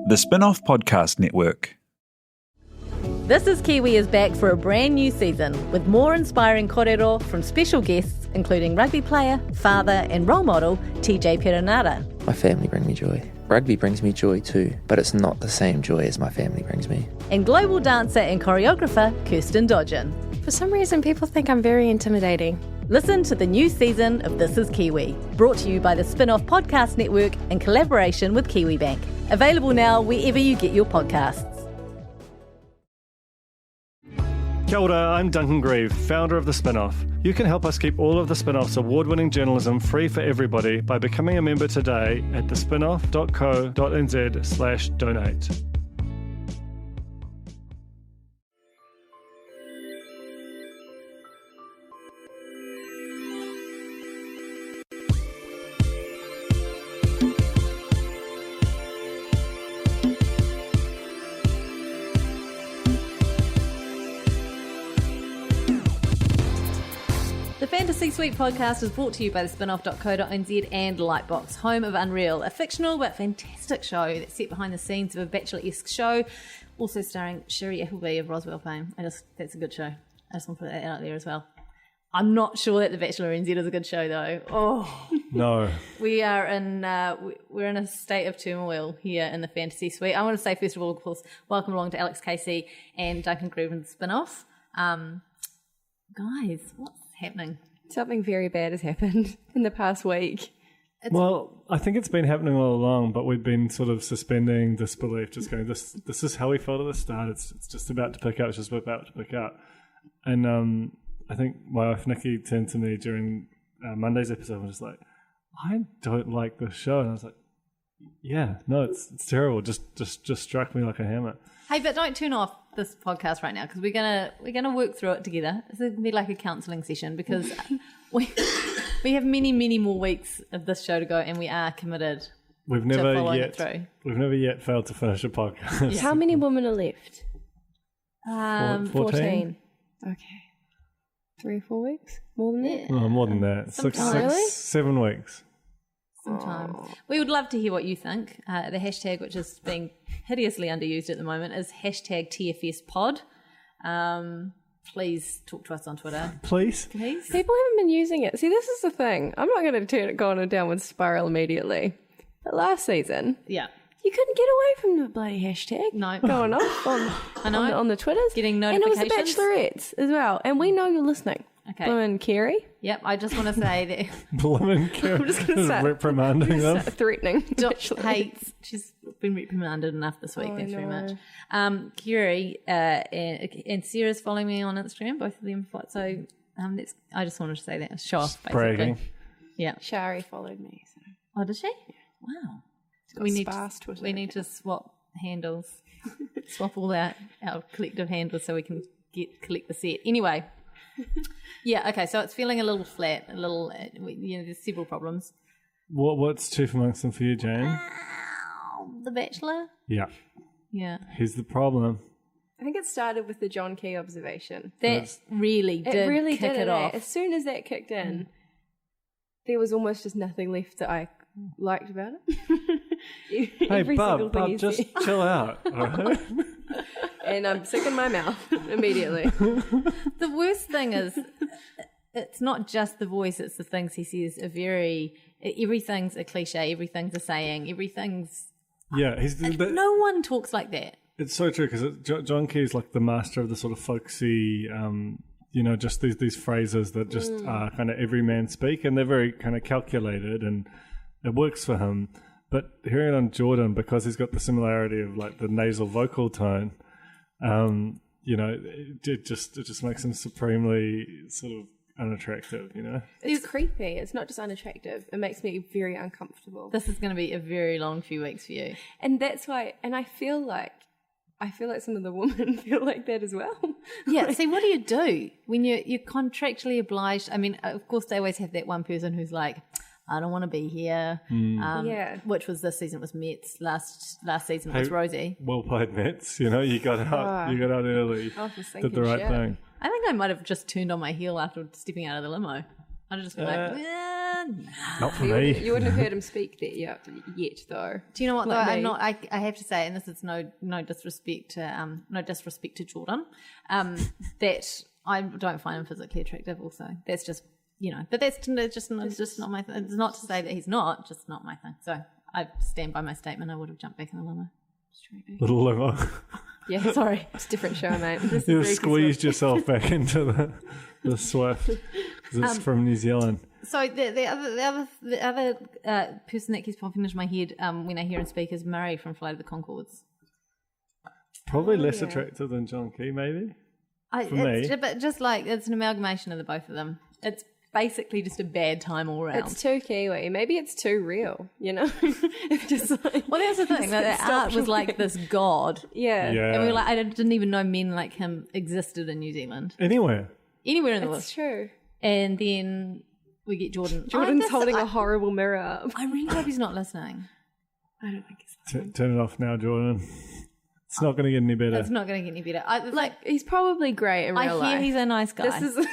The Spin-off Podcast Network. This is Kiwi is back for a brand new season with more inspiring kōrero from special guests including rugby player, father and role model TJ Perenara. My family bring me joy. Rugby brings me joy too, but it's not the same joy as my family brings me. And global dancer and choreographer Kirsten Dodgen. For some reason, people think I'm very intimidating. Listen to the new season of This is Kiwi, brought to you by the Spin-off Podcast Network in collaboration with KiwiBank. Available now wherever you get your podcasts. Kia ora, I'm Duncan Grieve, founder of The Spin-off. You can help us keep all of The Spin-off's award-winning journalism free for everybody by becoming a member today at thespinoff.co.nz/donate. The Fantasy Suite podcast is brought to you by the spinoff.co.nz and Lightbox, home of Unreal, a fictional but fantastic show that's set behind the scenes of a Bachelor-esque show, also starring Shiri Appleby of Roswell fame. That's a good show. I just want to put that out there as well. I'm not sure that The Bachelor NZ is a good show though. Oh No. we're in a state of turmoil here in the Fantasy Suite. I want to say first of all, of course, welcome along to Alex Casey and Duncan Grieve and the Spin-off. Guys, what's happening? Something very bad has happened in the past week. Well, I think it's been happening all along, but we've been sort of suspending disbelief, just going, this is how we felt at the start. It's just about to pick up. It's just about to pick up. And I think my wife Nikki turned to me during Monday's episode and was just like, I don't like this show. And I was like, yeah, no, it's terrible. Just struck me like a hammer. Hey, but don't turn off this podcast right now because we're gonna work through it together. It's gonna be like a counselling session because we have many more weeks of this show to go, and we are committed. We've never yet failed to finish a podcast. Yes. How many women are left? 14. Okay, 3 or 4 weeks, more than that. No, more than that. Really? 7 weeks. Sometime. We would love to hear what you think. The hashtag, which is being hideously underused at the moment, is hashtag TFSPod. Please talk to us on Twitter. Please. People haven't been using it. See, this is the thing. I'm not going to go on a downward spiral immediately. But last season, yeah, you couldn't get away from the bloody hashtag. No. Going off on the Twitters. Getting notifications. And it was the Bachelorettes as well. And we know you're listening. Okay. Bloomin' Kerry. Yep, I just want to say that Bloomin' Kerry. I'm just going to start reprimanding them. Threatening. hates. She's been reprimanded enough this week. Thanks very much. Kerry and Sarah's following me on Instagram. Both of them. So I just wanted to say that. Show off, basically. Bragging. Yeah. Shari followed me. So. Oh, did she? Wow. We need to swap handles. Swap all our collective handles so we can collect the set. Anyway. Yeah, okay, so it's feeling a little flat, there's several problems. What's chief amongst them for you, Jane? The Bachelor? Yeah. Yeah. Here's the problem. I think it started with the John Key observation. That really did kick it off. As soon as that kicked in, there was almost just nothing left that I liked about it. Hey, Bub, just chill out, all right? And I'm sick in my mouth immediately. The worst thing is, it's not just the voice, it's the things he says everything's a cliche, everything's a saying, everything's... Yeah, no one talks like that. It's so true, because John Key is like the master of the sort of folksy, just these phrases that just are kind of everyman speak, and they're very kind of calculated, and it works for him. But hearing it on Jordan, because he's got the similarity of like the nasal vocal tone, it just makes him supremely sort of unattractive, It's creepy. It's not just unattractive. It makes me very uncomfortable. This is going to be a very long few weeks for you. And that's why, and I feel like some of the women feel like that as well. Yeah, see, what do you do when you're contractually obliged? I mean, of course, they always have that one person who's like, I don't want to be here. Which was this season was Mets. Last season was Rosie. Well played, Mets. You got out early. Did the right thing. I think I might have just turned on my heel after stepping out of the limo. I'd have just been like, Not for You me. wouldn't have heard him speak there yet, though. Do you know what though? Like I'm me. not. I have to say, and this is no disrespect to Jordan, that I don't find him physically attractive. Also, that's just but that's just not my thing. It's not to say that he's not, just not my thing. So I stand by my statement. I would have jumped back in the limo. Little limo. Yeah, sorry, it's a different show, mate. You squeezed yourself back into the Swift because it's from New Zealand. So the other person that keeps popping into my head when I hear him speak is Murray from Flight of the Conchords. Probably less attractive than John Key, maybe. Me. But just like it's an amalgamation of the both of them. It's basically just a bad time all around. It's too Kiwi. Maybe it's too real, It's just like, well, that's the thing. That art was like this god. yeah. And we were like, I didn't even know men like him existed in New Zealand. Anywhere Anywhere in the world. It's true. And then we get Jordan. Jordan's holding a horrible mirror up. I really hope he's not listening. I don't think he's listening. Turn it off now, Jordan. It's not going to get any better. It's not going to get any better. He's probably great in real life. I hear he's a nice guy. This is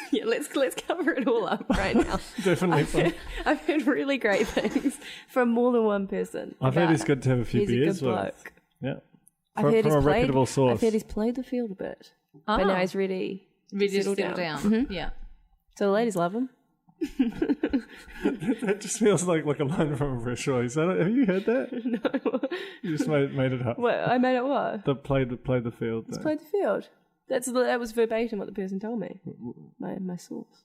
let's cover it all up right now. Definitely fun. I've heard really great things from more than one person. I've heard it's good to have a few he's beers a good with. bloke. Yeah. I've heard from a reputable source. I've heard he's played the field a bit, but now he's ready to settle down. Mm-hmm. Yeah. So the ladies love him. That just feels like a line from a restaurant. Have you heard that? No. You just made it up. What I made it what? The played the field. He's played the field. That was verbatim what the person told me. My source.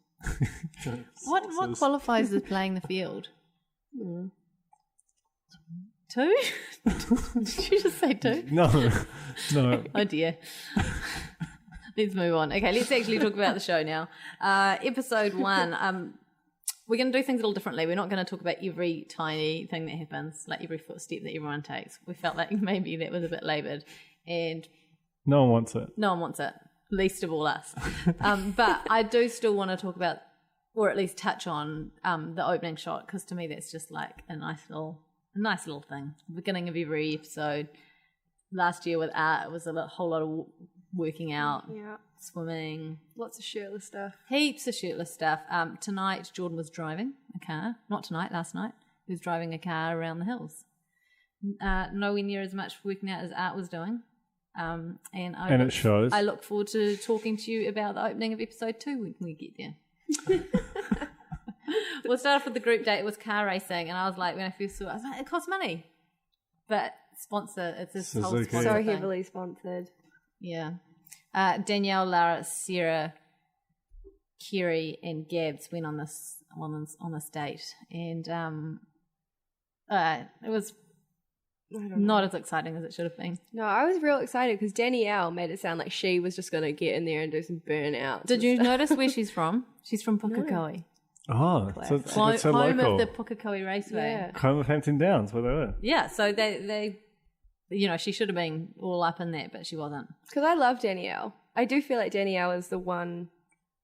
What qualifies as playing the field? Mm. 2? Did you just say 2? No. Oh dear. Let's move on. Okay, let's actually talk about the show now. Episode 1. We're going to do things a little differently. We're not going to talk about every tiny thing that happens, like every footstep that everyone takes. We felt like maybe that was a bit laboured, and No one wants it. no one wants it, least of all us. But I do still want to talk about, or at least touch on, the opening shot, because to me that's just like a nice little thing. Beginning of every episode. Last year with Art, it was a whole lot of working out, swimming, Lots of shirtless stuff. heaps of shirtless stuff. Tonight, Jordan was driving a car. Not tonight, last night. He was driving a car around the hills. Nowhere near as much working out as Art was doing. And It shows. I look forward to talking to you about the opening of episode 2 when we get there. We'll start off with the group date. It was car racing, and I was like, when I first saw it, I was like, it costs money. But sponsor, it's this whole Suzuki. sponsor So thing. heavily sponsored. Yeah. Danielle, Lara, Sarah, Kerry, and Gabs went on this date, and it was not as exciting as it should have been. No, I was real excited because Danielle made it sound like she was just going to get in there and do some burnouts. Did you notice where she's from? She's from Pukekohe, Oh, so it's so home local. of the Pukekohe Raceway. Yeah. Home of Hampton Downs, where they were. Yeah, so they she should have been all up in that, but she wasn't. Because I love Danielle. I do feel like Danielle is the one,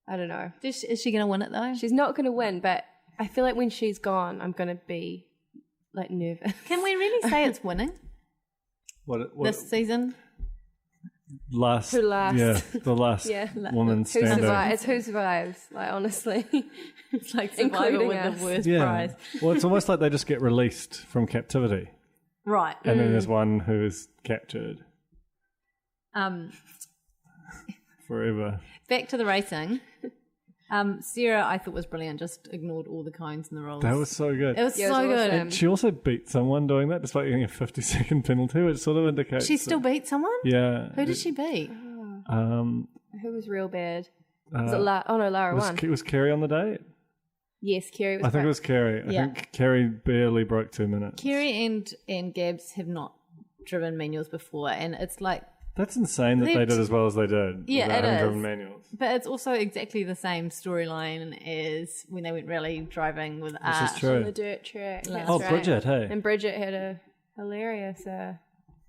I don't know. Is she going to win it though? She's not going to win, but I feel like when she's gone, I'm going to be like nervous. Can we really say it's winning What this season? last? Who last? Yeah, the last Yeah. woman Who standing. survives? It's who survives, like honestly. It's like Survivor Including with us. the worst Yeah. prize. Well, it's almost like they just get released from captivity, Right. and then there's one who is captured forever. Back to the racing. Sarah, I thought was brilliant. Just ignored all the cones and the rolls. That was so good. It was Yeah, it was so good. awesome. And she also beat someone doing that, despite getting a 50-second penalty, which sort of indicates. She still beat someone? Yeah. Who did she beat? Who was real bad? Was it Lara won? Was Kerry on the date? Yes, Kerry was I think great. it was Kerry. I Yeah. think Kerry barely broke 2 minutes. Kerry and Gabs have not driven manuals before, and it's like, That's insane that they did as well as they did. Yeah, without it having is. driven manuals. but it's also exactly the same storyline as when they went rally driving with Art. This is on the true. dirt track. Yeah. That's Oh, right. Bridget, hey. And Bridget had a hilarious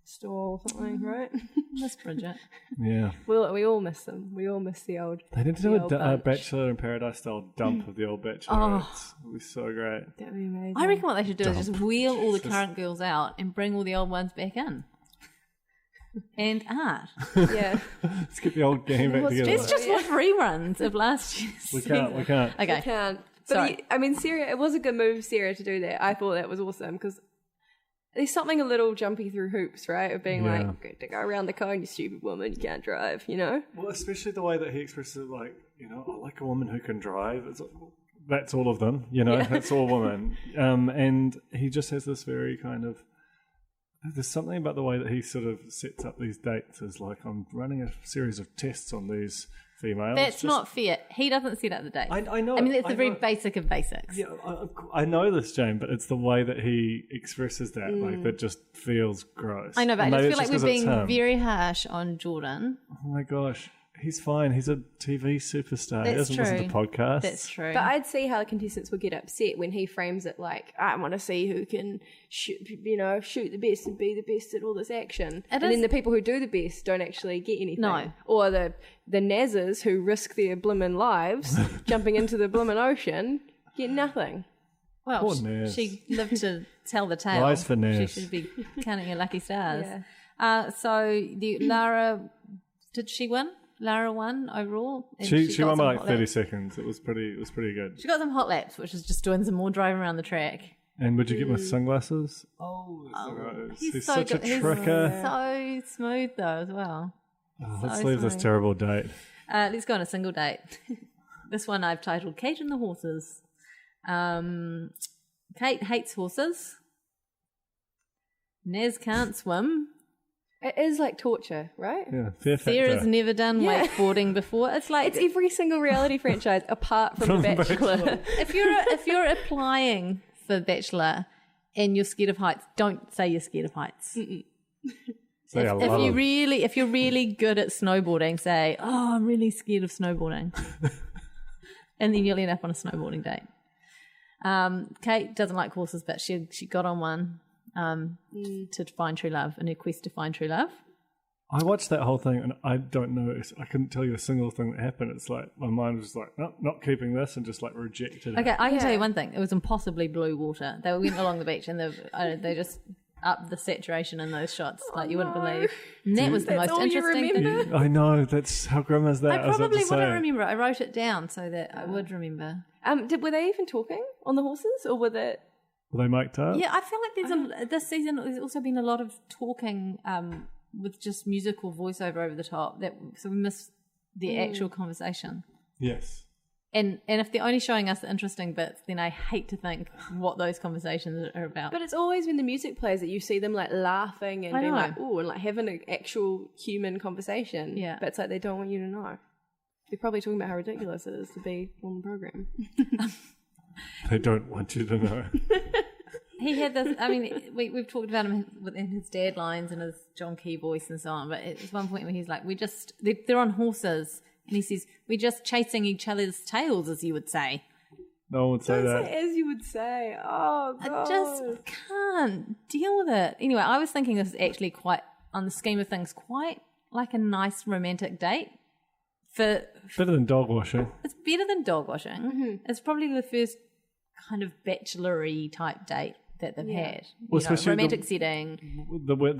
stall or something, right? Miss Bridget. Yeah. we all miss them. We all miss the old. They need to The do old a bunch. Bachelor in Paradise style dump of the old Bachelor. Oh. It would be so great. That'd be amazing. I reckon what they should do is just wheel all the current girls out and bring all the old ones back in. And Art. Yeah. Let's get the old game back What's together. Let's just watch reruns of last year's We can't. season. Okay. Can't. Sorry. Sarah, it was a good move, Sarah, to do that. I thought that was awesome because there's something a little jumpy through hoops, right? Of being like, "Good to go around the cone, you stupid woman, you can't drive," you know? Well, especially the way that he expresses it, like, I like a woman who can drive. It's like, that's all of them, that's all women. And he just has this very kind of, there's something about the way that he sort of sets up these dates as like, I'm running a series of tests on these females. That's not fair. He doesn't set up the date. I know. I mean, it's the very basic of basics. Yeah, I know this, Jane, but it's the way that he expresses that, like, that just feels gross. I know, but And I maybe just feel it's like we're just 'cause being it's him. very harsh on Jordan. Oh my gosh. He's fine. He's a TV superstar. He That's doesn't listen to true. podcasts. That's true. But I'd see how the contestants would get upset when he frames it like, I want to see who can shoot the best and be the best at all this action. And then the people who do the best don't actually get anything. No. Or the Nazers who risk their blimmin' lives jumping into the blimmin' ocean get nothing. Well, Poor Naz. she lived to tell the tale. Rise for Naz. She should be counting her lucky stars. Yeah. So Lara, did she win? Lara won overall. And She got won by some like hot 30 laps. seconds. It was pretty good. She got some hot laps, which is just doing some more driving around the track. And would you get my sunglasses? Oh, he's so such a good. tricker. He's so smooth though as well. Let's so leave this smooth. terrible date. Let's go on a single date. This one I've titled Kate and the Horses. Kate hates horses. Nez can't swim. It is like torture, right? Yeah, fair Sarah's factor. never done Yeah. wakeboarding before. It's like It's every single reality franchise apart from The Bachelor. if you're applying for Bachelor and you're scared of heights, don't say you're scared of heights. Say, I love him. If you're really good at snowboarding, say, "Oh, I'm really scared of snowboarding," and then you'll end up on a snowboarding date. Kate doesn't like horses, but she got on one to find true love in her quest to find true love. I watched that whole thing and I don't know. I couldn't tell you a single thing that happened. It's like my mind was just like, no, not keeping this, and just like rejected it. Okay, I can tell you one thing: it was impossibly blue water. They went along the beach and they just upped the saturation in those shots like you wouldn't believe. And that was the That's most all you interesting remember? thing. I know. That's how grim is that? I was about probably to say. wouldn't remember. I wrote it down so that I would remember. Were they even talking on the horses, or were they? Were they mic'd up? Yeah, I feel like this season there's also been a lot of talking with just musical voiceover over the top so we miss the actual conversation. Yes. And if they're only showing us the interesting bits, then I hate to think what those conversations are about. But it's always when the music plays that you see them like laughing and I being know. like, ooh, and like having an actual human conversation. Yeah. But it's like they don't want you to know. They're probably talking about how ridiculous it is to be on the program. They don't want you to know. He had this, I mean, we've talked about him within his dad lines and his John Key voice and so on, but it's one point where he's like, they're on horses, and he says, we're just chasing each other's tails, as you would say. No one would say Don't that. say as you would say. Oh, I God. just can't deal with it. Anyway, I was thinking this is actually quite, on the scheme of things, quite like a nice romantic date. Better than dog washing. It's better than dog washing. Mm-hmm. It's probably the first kind of bachelor-y type date that they've had. Well, You know, especially romantic setting.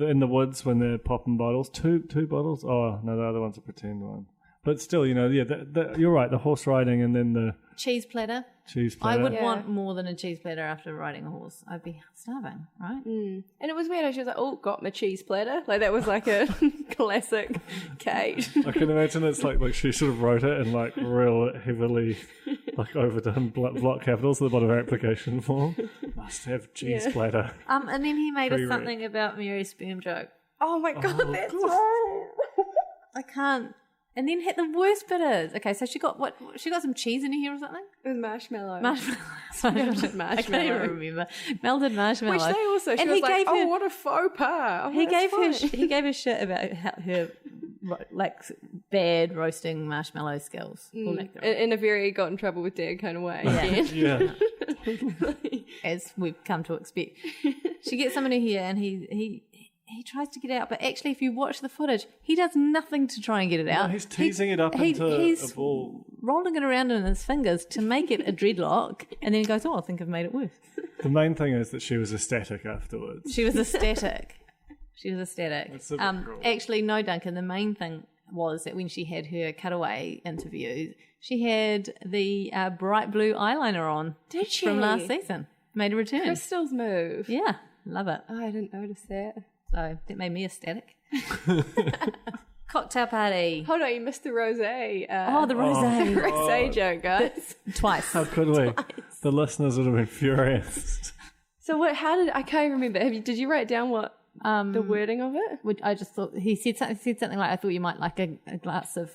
In the woods when they're popping bottles. Two bottles? Oh, no, the other one's a pretend one. But still, you're right, the horse riding and then the Cheese platter. cheese I platter. would Yeah. want more than a cheese platter after riding a horse. I'd be starving, right? And it was weird. She was like, oh, got my cheese platter. Like that was like a classic Kate. I can imagine it's like she sort of wrote it in like real heavily like overdone block capitals at the bottom of her application form. Must have cheese platter. And then he made us Pre-read. something about Mary's sperm joke. Oh my God, that's right. I can't. And then hit the worst bit is, okay, so she got some cheese in her hair or something? It was marshmallow. Marshmallow. Melted I can't even marshmallow. remember. Melted marshmallow. Which they also, she And was he like, gave oh, her- what a faux pas. Oh, He that's gave fine. her shit about her like bad roasting marshmallow skills. We'll make that up. in a very got in trouble with dad kind of way. Yeah. Yeah. As we've come to expect. She gets some in her hair and he tries to get it out, but actually if you watch the footage, he does nothing to try and get it out. He's teasing it up into he's a ball. rolling it around in his fingers to make it a dreadlock, and then he goes, oh, I think I've made it worse. The main thing is that she was ecstatic afterwards. She was ecstatic. She was ecstatic. That's a bit cruel. Actually, no, Duncan, the main thing was that when she had her cutaway interview, she had the bright blue eyeliner on. Did she? From last season. Made a return. Crystal's move. Yeah, love it. Oh, I didn't notice that. So that made me ecstatic. Cocktail party. Hold on, you missed the rosé. The rosé. Rosé joke, guys. Twice. How could we? The listeners would have been furious. So I can't remember. Did you write down what the wording of it? I just thought he said something like, I thought you might like a glass of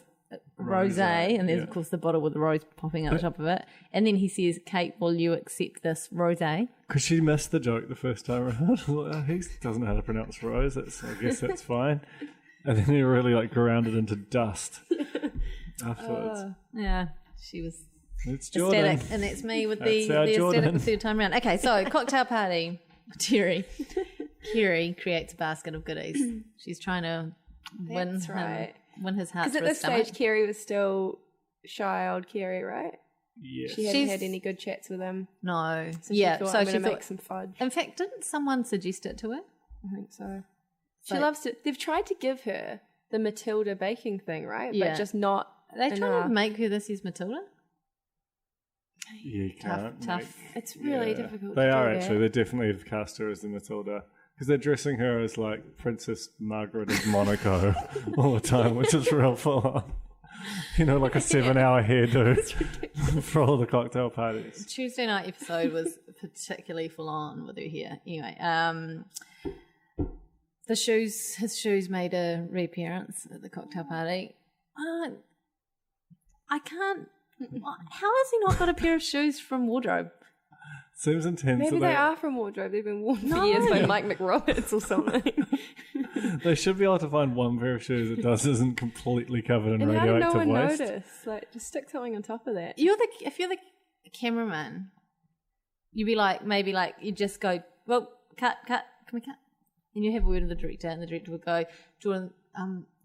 rosé, and there's of course the bottle with the rose popping out the top of it. And then he says, Kate, will you accept this rosé? Because she missed the joke the first time around. He doesn't know how to pronounce rose. I guess that's fine. And then he really grounded into dust afterwards. Yeah, she was It's Jordan. aesthetic, and that's me with the Jordan. aesthetic the third time around. Okay, so cocktail party. Kerry creates a basket of goodies. She's trying to win his heart. Because at this stage, Kerry was still shy old Kerry, right? Yes. She hadn't had any good chats with him. No. So she thought, I'm going to make thought, some fudge. in fact, didn't someone suggest it to her? I think so. She loves to. They've tried to give her the Matilda baking thing, right? Yeah. But just not. Are they trying enough. to make her this is Matilda? Yeah, you can't. Tough. It's really difficult. They to are do actually. that. They definitely have cast her as the Matilda. Because they're dressing her as Princess Margaret of Monaco all the time, which is real full on. Like a 7-hour hairdo for all the cocktail parties. Tuesday night episode was particularly full on with her hair. Anyway, his shoes made a reappearance at the cocktail party. I can't. How has he not got a pair of shoes from wardrobe? Seems intense. Maybe they are from wardrobe. They've been worn for years by Mike McRoberts or something. They should be able to find one pair of shoes that isn't completely covered in And how did radioactive no one waste. notice? Just stick something on top of that. If you're the cameraman, you'd be you just go, well, cut, can we cut? And you have a word with the director, and the director would go, Jordan,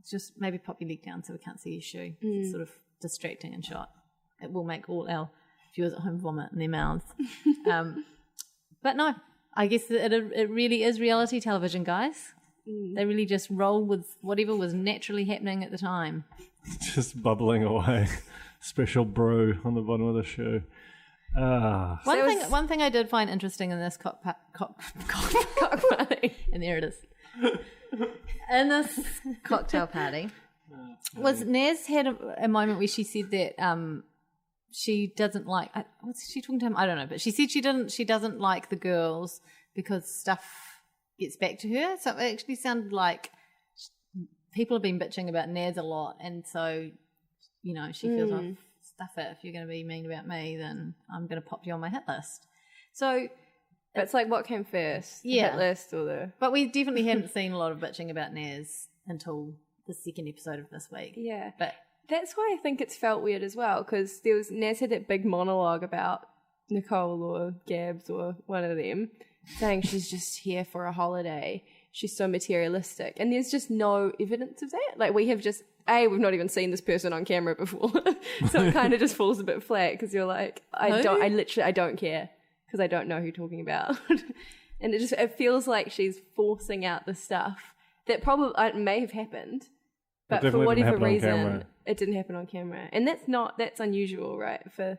just maybe pop your leg down so we can't see your shoe. It's sort of distracting in shot. It will make all our viewers at home vomit in their mouths. But no, I guess it really is reality television, guys. They really just roll with whatever was naturally happening at the time. Just bubbling away. Special brew on the bottom of the shoe. One thing I did find interesting in this cock party, and there it is, in this cocktail party, was Naz had a moment where she said that she doesn't like. What's she talking to him? I don't know, but she said she doesn't like the girls because stuff gets back to her. So it actually sounded like people have been bitching about Naz a lot, and so she feels like, stuff it. If you're going to be mean about me, then I'm going to pop you on my hit list. So it's like what came first, the hit list or the... But we definitely hadn't seen a lot of bitching about Naz until the second episode of this week. Yeah. But that's why I think it's felt weird as well, because Naz had that big monologue about Nicole or Gabs or one of them saying she's just here for a holiday. She's so materialistic. And there's just no evidence of that. We have just... we've not even seen this person on camera before. So it kind of just falls a bit flat because you're like, I don't care because I don't know who you're talking about. And it feels like she's forcing out the stuff that probably may have happened, but for whatever reason, it didn't happen on camera. And that's unusual, right? For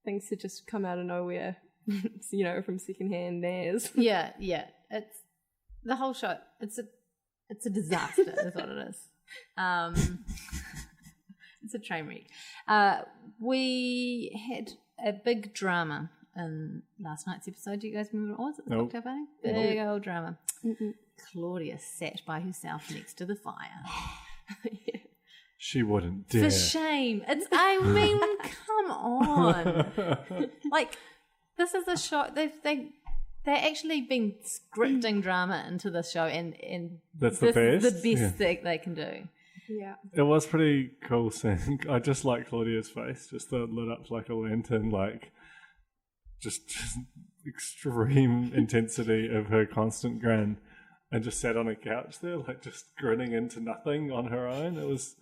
things to just come out of nowhere, from secondhand Naz. Yeah. It's the whole show. It's a disaster is what it is. It's a train wreck. We had a big drama in last night's episode. Do you guys remember what it was at the cocktail party? Big old drama. Claudia sat by herself next to the fire. She wouldn't dare. For shame. Come on. This is a show. They're actually been scripting drama into this show, and that's this the best. Is the best thing they can do. Yeah, it was pretty cool seeing. I just like Claudia's face, just lit up like a lantern, just extreme intensity of her constant grin, and just sat on a couch there, just grinning into nothing on her own. It was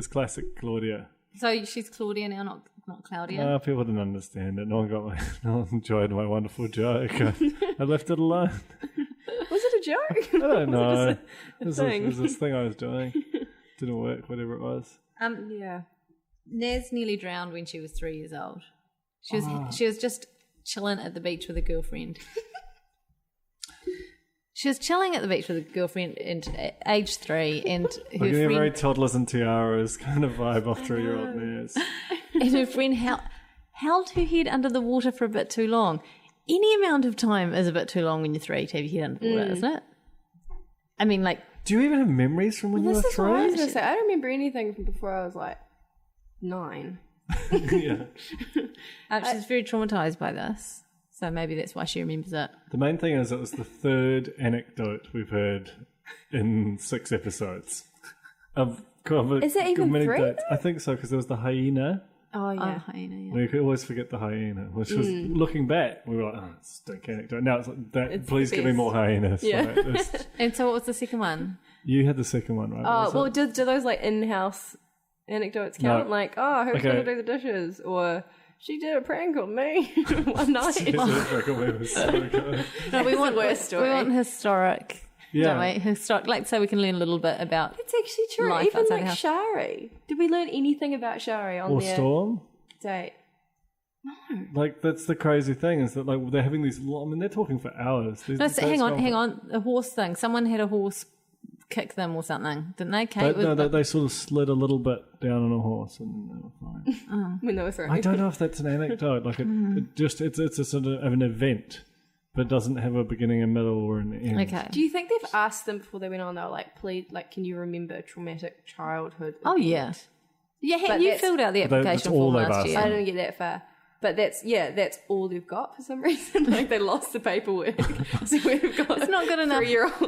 classic Claudia. So she's Claudia now, not Claudia. People didn't understand it. No one enjoyed my wonderful joke. I left it alone. Was it a joke? I don't know. It was this thing I was doing. didn't work, whatever it was. Yeah. Naz nearly drowned when she was 3 years old. She was just chilling at the beach with a girlfriend. She was chilling at the beach with a girlfriend at age 3, and her We're getting a friend, very toddlers and tiaras kind of vibe off 3-year-old Naz. and her friend held her head under the water for a bit too long. Any amount of time is a bit too long when you're 3 to have your head under the water, isn't it? I mean, like, Do you even have memories from when you were This is what I was 3? going to say. I don't remember anything from before I was like 9. Yeah. she's very traumatized by this, so maybe that's why she remembers it. The main thing is it was the 3rd anecdote we've heard in 6 episodes. Is it even 3? I think so, because there was the hyena. Oh, yeah. Oh, hyena, yeah. We could always forget the hyena, which was, looking back, we were like, oh, it's a stink anecdote. Now it's like, It's please the give me best. more hyenas. Yeah. Like, it's- And so what was the second one? you had the second one, right? Oh, Was well, it? do those like in-house anecdotes count? No. Like, oh, who's Okay. going to do the dishes? Or she did a prank on me one night. Yes, it was so good. No, we want worst story. We want historic, Yeah. don't we? Historic, like, so we can learn a little bit about. It's actually true. Life Even outside like the house. Shari. Did we learn anything about Shari on Or their Storm. date? Like, that's the crazy thing, is that like they're having these long, I mean, they're talking for hours. These No, so dates hang go on. A horse thing. Someone had a horse kick them or something, didn't they? Kate They, no, was they sort of slid a little bit down on a horse and they were fine. When they were throwing. I don't know if that's an anecdote. Like it's a sort of an event, but it doesn't have a beginning, a middle, or an end. okay. Do you think they've asked them before they went on? They were like, "Please, like, can you remember a traumatic childhood?" Oh event?" yeah, yeah. But You that's- filled out the But that's application all form they've last asked year. I didn't get that far. But that's all they've got for some reason. Like they lost the paperwork, so we've got It's not good enough.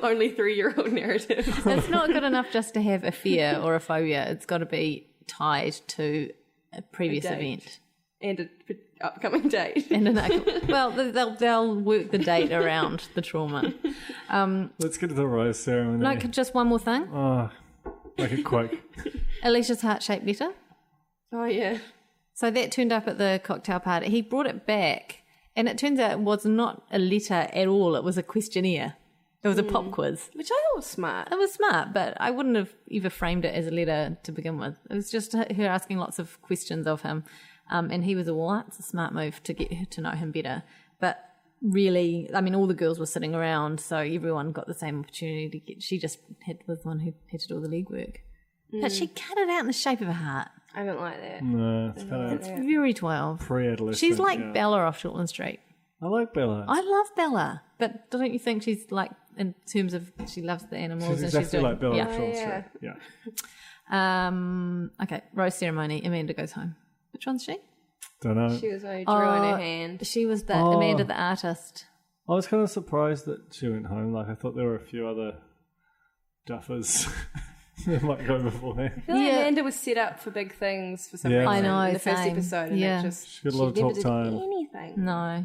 only 3-year-old narrative. It's not good enough just to have a fear or a phobia. It's got to be tied to a previous date. event. And an upcoming date. And well, they'll work the date around the trauma. Let's get to the rose ceremony. Like, just one more thing. Oh, like a quote. Alicia's heart-shaped letter. Oh yeah. So that turned up at the cocktail party. He brought it back, and it turns out it was not a letter at all. It was a questionnaire. It was a pop quiz. Which I thought was smart. It was smart, but I wouldn't have ever framed it as a letter to begin with. It was just her asking lots of questions of him. And he was it's a smart move to get her to know him better. But really, I mean, all the girls were sitting around, so everyone got the same opportunity to get. She just was the one who had to do all the legwork. But she cut it out in the shape of a heart. I don't like that. No, it's kind of It's very 12. pre-adolescent. She's like yeah. Bella off Shortland Street. I like Bella. I love Bella, but don't you think she's like, in terms of she loves the animals She's and exactly she's doing, like Bella yeah. from Short yeah. Street. Yeah. Okay, rose ceremony. Amanda goes home. Which one's she? Don't know. She was only drawing her hand. She was the Oh. Amanda the artist. I was kind of surprised that she went home. Like, I thought there were a few other duffers that might go beforehand. I feel like Yeah. Amanda was set up for big things for some Yeah. reason I know, in the first same. episode, and Yeah. it just She got a lot of never talk did time. anything. No.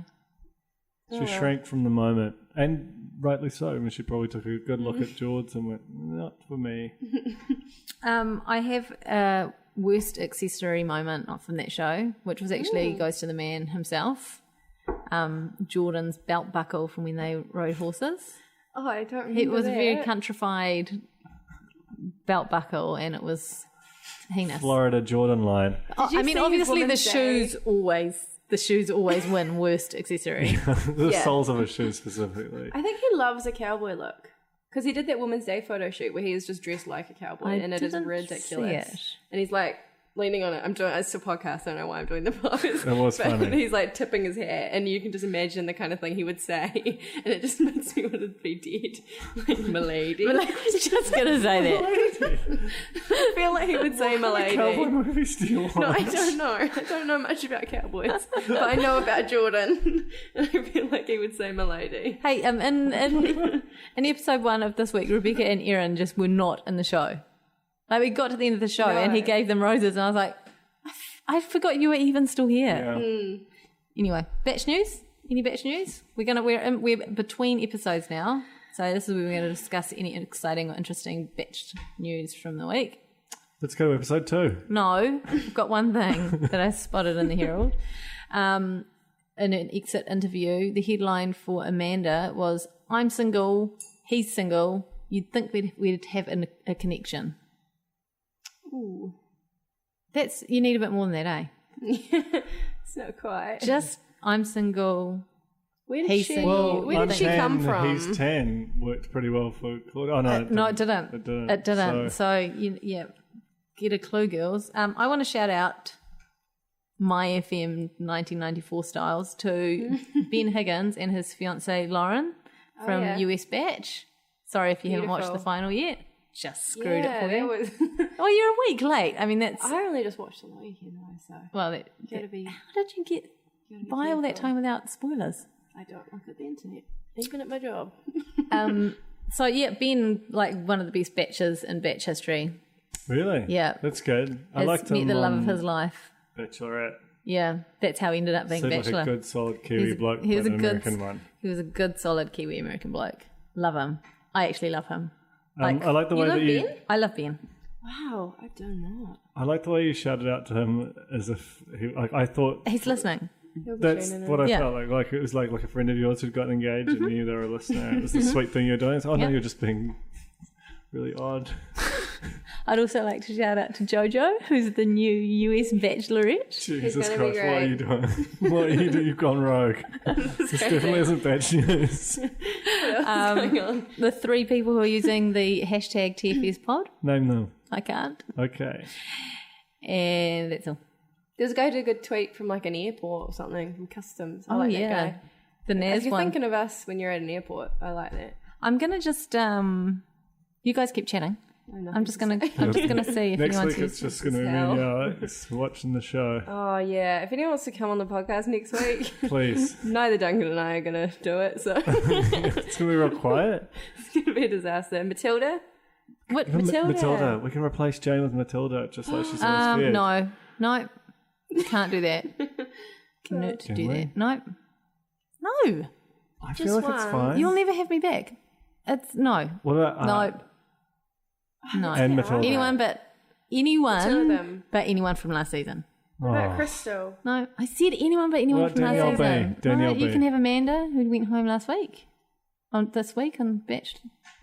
She shrank from the moment, and rightly so. I mean, she probably took a good look at George and went, "Not for me." I have a worst accessory moment from that show, which was actually goes to the man himself. Jordan's belt buckle from when they rode horses. Oh, I don't remember It was a very that. countrified belt buckle, and it was heinous. Florida Jordan line. Oh, you I mean, see his obviously the Woman's shoes always win worst accessory. The Yeah. soles of a shoe specifically. I think he loves a cowboy look. Because he did that Women's Day photo shoot where he was just dressed like a cowboy, I and it is didn't ridiculous. see it. And he's like leaning on it. It's a podcast. I don't know why I'm doing the pose. It was but funny. He's like tipping his hat, and you can just imagine the kind of thing he would say, and it just makes me want to be dead, like "milady." But I was just gonna say that. I feel like he would say "milady." Cowboy movies do you want? No, I don't know. I don't know much about cowboys, but I know about Jordan, and I feel like he would say "milady." Hey, in episode 1 of this week, Rebecca and Erin just were not in the show. Like, we got to the end of the show and he No. gave them roses, and I was like, I forgot you were even still here. Yeah. Anyway, batch news. Any batch news? We're between episodes now, so this is where we're going to discuss any exciting or interesting batch news from the week. Let's go to episode 2. No, I've got one thing that I spotted in the Herald. In an exit interview, the headline for Amanda was, "I'm single, he's single. You'd think we'd have a connection." Ooh. You need a bit more than that, eh? It's not quite. Just, I'm single. Where did he's she, single. where did she come from? He's 10 worked pretty well for Claudia. Oh, no. No, it didn't. It didn't. So get a clue, girls. I want to shout out my FM 1994 styles to Ben Higgins and his fiancée Lauren from US Batch. Sorry if you haven't watched the final yet. Just screwed it for you. Oh, you're a week late. I mean, that's... I only just watched on the weekend though, so... Well, how did you get by all that time without spoilers? I don't look at the internet, even at my job. So, Ben, like, one of the best batches in batch history. Really? Yeah. That's good. I liked him met the love of his life. Bachelorette. Yeah, that's how he ended up being Seemed Bachelor. like a good, solid Kiwi bloke, he was but a an good American one. He was a good, solid Kiwi American bloke. Love him. I actually love him. I like the way that you... I love Ben. Wow, I don't know. I like the way you shouted out to him as if I thought... He's listening. That's what I felt like. Like it was like a friend of yours who'd gotten engaged and knew they were a listener. It was the sweet thing you're doing. So, no, you're just being really odd. I'd also like to shout out to Jojo, who's the new US Bachelorette. Jesus Christ, what are you doing? What are you doing? You've gone rogue. This definitely isn't batch news. The 3 people who are using the hashtag TFS pod. Name them. I can't. Okay. And that's all. There's a guy who did a good tweet from like an airport or something from customs. I like that guy. The Naz if you're one. thinking of us when you're at an airport, I like that. I'm gonna just you guys keep chatting. I'm just gonna see if next anyone's week it's just gonna be me and Alex watching the show. Oh yeah, if anyone wants to come on the podcast next week, please. Neither Duncan and I are gonna do it, so it's gonna be real quiet. It's gonna be a disaster. Matilda, what Matilda? Matilda, we can replace Jane with Matilda, just like she's always feared. No, can't do that. Cannot do that. No. I feel like it's fine. You'll never have me back. It's no. What about No. And Matilda. Anyone but anyone from last season. What about Crystal? No, I said anyone but anyone from last season. Danielle you B. can have Amanda, who went home last week. This week on Batch,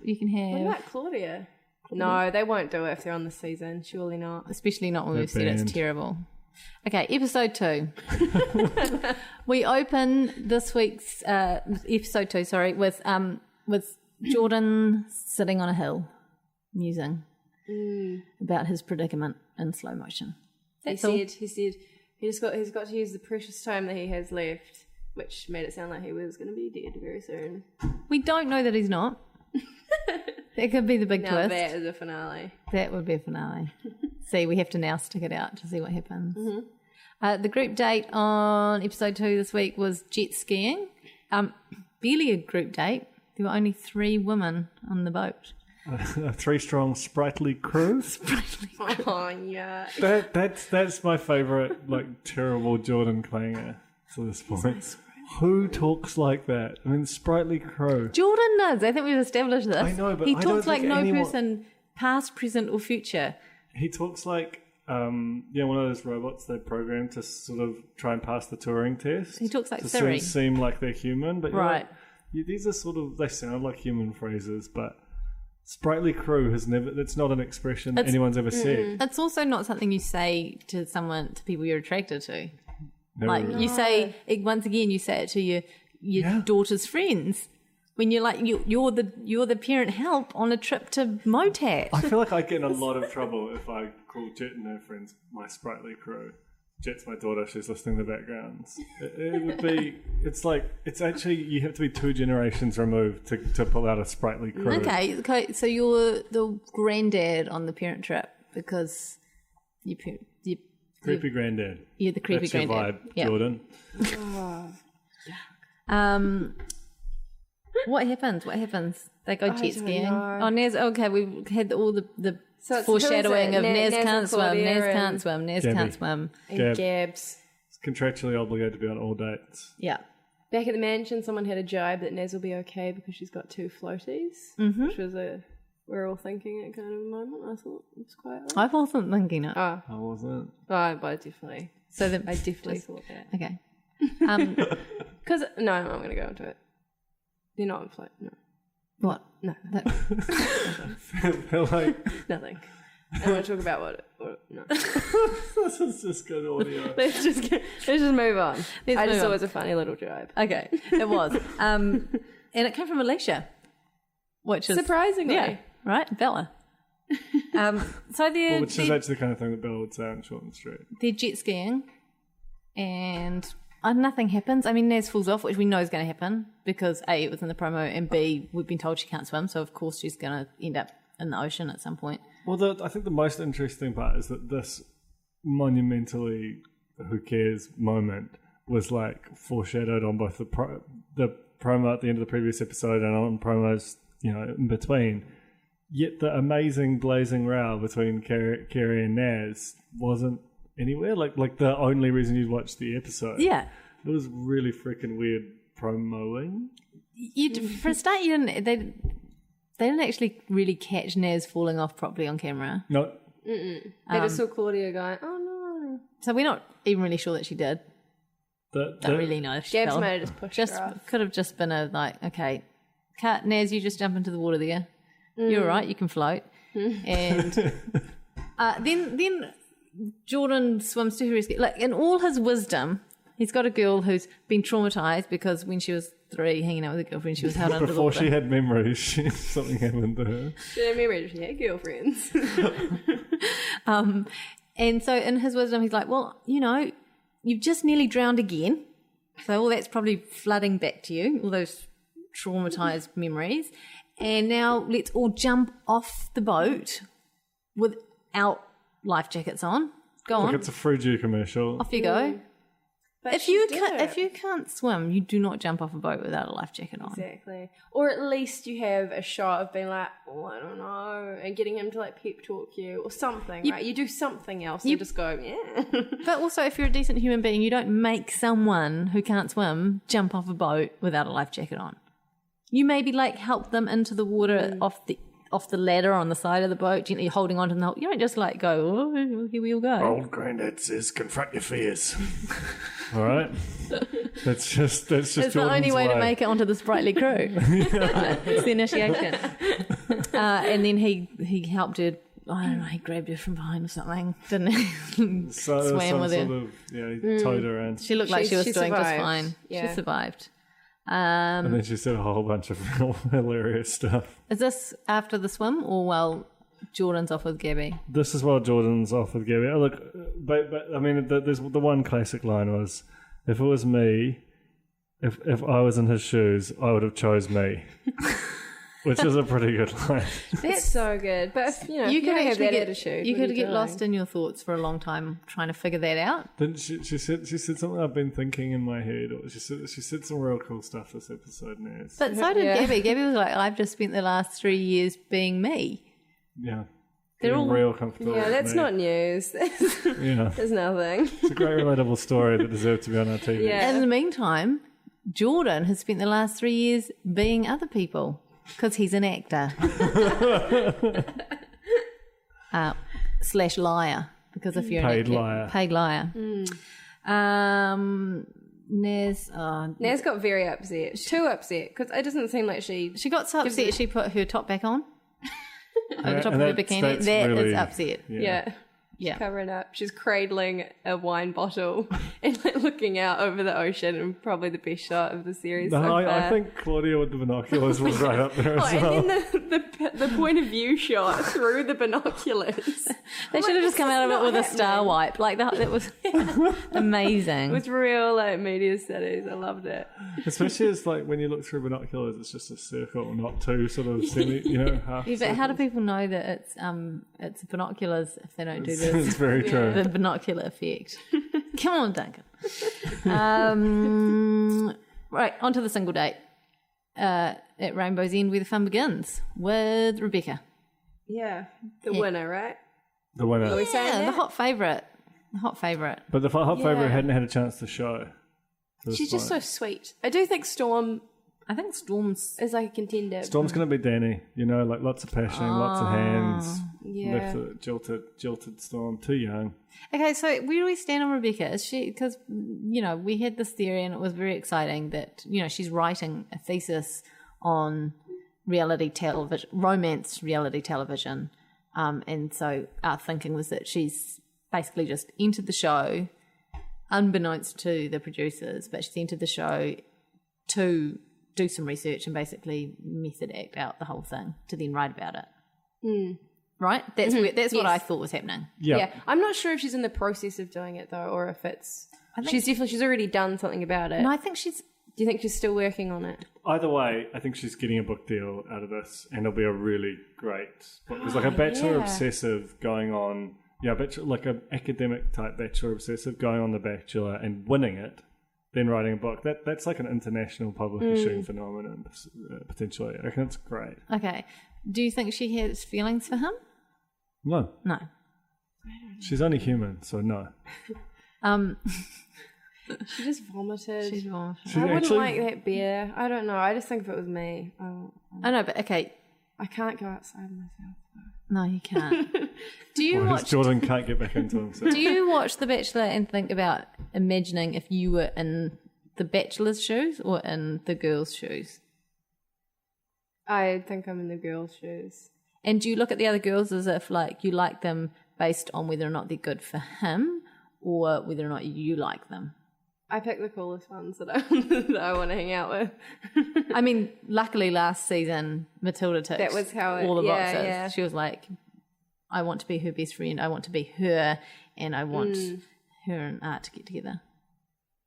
you can have. What about Claudia? No, they won't do it if they're on this season. Surely not. Especially not when They're we've said it's banned. terrible. Okay, episode 2. We open this week's episode 2. Sorry, with Jordan sitting on a hill, musing about his predicament in slow motion. He said he's got to use the precious time that he has left, which made it sound like he was going to be dead very soon. We don't know that he's not. That could be the big twist. That is a finale. That would be a finale. See, we have to now stick it out to see what happens. The group date on episode 2 this week was jet skiing. Barely a group date. There were only 3 women on the boat. A 3-strong sprightly crew. Oh yeah. That's my favourite, like, terrible Jordan clanger to this point. Who talks like that? I mean, sprightly crew. Jordan does. I think we've established this. I know, but he I don't talks like think no anyone... person, past, present, or future. He talks like, one of those robots they programmed to sort of try and pass the Turing test. He talks like to Siri. seem like they're human, but right. These are sort of, they sound like human phrases, but sprightly crew has never, that's not an expression that anyone's ever said. It's also not something you say to people you're attracted to. No. Like you say it, once again, you say it to your daughter's friends when you're like you're the parent help on a trip to Motat. I feel like I get in a lot of trouble if I call Jet and her friends my sprightly crew. Jet's my daughter, she's listening to the backgrounds. It would be, it's actually, you have to be 2 generations removed to pull out a sprightly crew. Okay, so you're the granddad on the parent trip because you Creepy granddad. You're the creepy That's granddad. Your vibe, Jordan. What happens? They go jet skiing. know. Oh, Naz. Okay, we've had all the So it's- foreshadowing who of is it? Naz Naz can't and swim. Claudia Naz and can't swim. Naz Gabby. can't swim. And Gab. Gabs. It's contractually obligated to be on all dates. Yeah. Back at the mansion, someone had a jibe that Naz will be okay because she's got 2 floaties, which was we're all thinking it kind of a moment. I thought it was quite like. I wasn't thinking it. I wasn't. But I definitely. So I definitely thought that. Okay. Because no, I'm going to go into it. They're not on float. No, What? no, They're like, nothing. I want to talk about what no. This is just good audio. Let's just move on. I just move thought it on. was a funny little jibe. Okay, it was. And it came from Alicia, which is... Surprisingly. Yeah, right? Bella. So Which is actually the kind of thing that Bella would say on Short and Street. they're jet skiing and nothing happens. I mean, Naz falls off, which we know is going to happen because A, it was in the promo, and B, we've been told she can't swim, so of course she's going to end up in the ocean at some point. Well, I think the most interesting part is that this monumentally who cares moment was like foreshadowed on both the promo at the end of the previous episode and on promos, in between. Yet the amazing blazing row between Kerry and Naz wasn't anywhere. Like the only reason you'd watch the episode. Yeah. It was really freaking weird promoing. For a start, they didn't actually really catch Naz falling off properly on camera. No. They just saw Claudia going, oh no. So we're not even really sure that she did. Don't really know if she Gabs fell. might have just pushed her off. Could have just been okay, cut, Naz, you just jump into the water there. You're all right, you can float. And then Jordan swims to her rescue. Like, in all his wisdom, he's got a girl who's been traumatised because when she was 3, hanging out with a girlfriend, she was held under the Before water. she had memories, something happened to her. She didn't remember she had girlfriends. And so in his wisdom, he's like, well, you've just nearly drowned again. So all that's probably flooding back to you, all those traumatised memories. And now let's all jump off the boat without life jackets on. Go on. Look, it's a Fruju commercial. Off you go. But If she you did it. can't swim, you do not jump off a boat without a life jacket on. Exactly. Or at least you have a shot of being like, oh, I don't know, and getting him to like pep talk you or something, right? You do something else and just go, yeah. But also, if you're a decent human being, you don't make someone who can't swim jump off a boat without a life jacket on. You maybe help them into the water off the ladder on the side of the boat, gently holding onto the whole. You don't just go, oh, here we all go. Old Grandad says, confront your fears. All right, that's just. It's the Jordan's only way to make it onto the Sprightly crew. It's the initiation. And then he helped her. I don't know. He grabbed her from behind or something, didn't he? So Swam with her. He towed her in. She looked like she was She doing just survived. fine. Yeah. She survived. And then she said a whole bunch of real hilarious stuff. Is this after the swim or while Jordan's off with Gabby? This is while Jordan's off with Gabby. Oh, look, but I mean, there's the one classic line was, if it was me, if I was in his shoes, I would have chose me. Which is a pretty good line. That's so good. But if, you could don't have actually that get attitude. You what are could get doing? lost in your thoughts for a long time trying to figure that out. Didn't she said something I've been thinking in my head, or she said some real cool stuff this episode, Naz. But so did Yeah. Gabby. Gabby was like, I've just spent the last 3 years being me. Yeah. They're Getting all- real comfortable. Yeah, with that's me. not news. Yeah. There's nothing. It's a great relatable story that deserved to be on our TV. Yeah. And in the meantime, Jordan has spent the last 3 years being other people because he's an actor. / liar. Because if you're Paid an actor, liar. paid liar. Naz, Naz got very upset. Too upset, because it doesn't seem like she... she got so upset she put her top back on over top of and her that's- bikini. that's That is really- upset. Yeah. Yeah. Covering up. She's cradling a wine bottle and looking out over the ocean, and probably the best shot of the series. No, so I far. think Claudia with the binoculars was right up there Oh, as well. and then the point of view shot through the binoculars. They should have just come out of it with a star happening. wipe. That was amazing. With real media studies. I loved it. Especially as when you look through binoculars, it's just a circle, not two sort of half. Yeah, but how do people know that it's binoculars if they don't do this? It's very true. The binocular effect. Come on, Duncan. Right, on to the single date. At Rainbow's End, where the fun begins with Rebecca. Yeah. The winner, right? The winner. Are we saying Yeah, that? the hot favourite. The hot favourite. But the hot favourite Yeah. hadn't had a chance to show. to this She's just so point. sweet. I do think Storm I think Storm's. is like a contender. Storm's going to be Danny, lots of passion, lots of hands. Yeah. Jilted Storm, too young. Okay, so where do we stand on Rebecca? Is she, because, we had this theory and it was very exciting that, she's writing a thesis on reality television, romance reality television. And so our thinking was that she's basically just entered the show, unbeknownst to the producers, but she's entered the show to do some research and basically method act out the whole thing to then write about it. Right? That's what I thought was happening. Yeah. I'm not sure if she's in the process of doing it though, or if it's she's already done something about it. No, I think she's. Do you think she's still working on it? Either way, I think she's getting a book deal out of this, and it'll be a really great book. There's like a Bachelor obsessive going on, like an academic type Bachelor obsessive going on The Bachelor and winning it, then writing a book. That's like an international publishing phenomenon, potentially. I reckon it's great. Okay. Do you think she has feelings for him? No. No. She's only human, so no. She just vomited. She's vomited. I wouldn't like that beer. I don't know. I just think if it was me, I know, but okay. I can't go outside myself. No, you can't. Do you watch? Jordan can't get back into himself. Do you watch The Bachelor and think about imagining if you were in the Bachelor's shoes or in the girl's shoes? I think I'm in the girl's shoes. And do you look at the other girls as if like you like them based on whether or not they're good for him or whether or not you like them? I pick the coolest ones that I want to hang out with. I mean, luckily last season Matilda ticked That was how all the boxes. Yeah. She was like, I want to be her best friend, I want to be her, and I want her and Art to get together.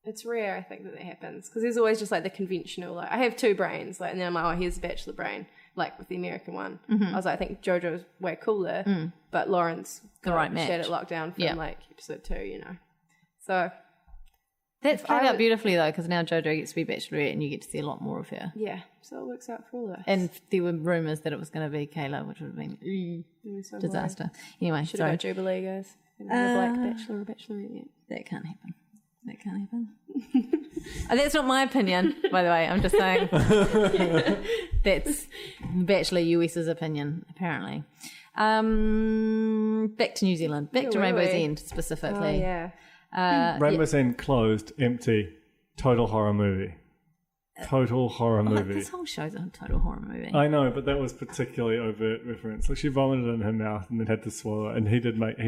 It's rare, I think, that happens because there's always just like the conventional. Like I have two brains, like, and then I'm like, oh, here's the Bachelor brain, like with the American one. I was like, I think JoJo's way cooler, but Lauren's The right match. Shared it lockdown from like episode 2, So that's played out beautifully though, because now JoJo gets to be Bachelorette and you get to see a lot more of her. yeah, so it works out for all of us. And there were rumours that it was going to be Kayla, which would have been So disaster. Anyway, should sorry. have got Jubilee, guys. A black Bachelor or Bachelorette yet. That can't happen. That can't happen. That's not my opinion, by the way. I'm just saying that's Bachelor US's opinion, apparently. Back to New Zealand. Back to Rainbow's End, specifically. Oh, yeah. Rainbow's End closed, empty, total horror movie. Total horror movie. This whole show's a total horror movie. I know, but that was particularly overt reference. Like she vomited in her mouth and then had to swallow it, and he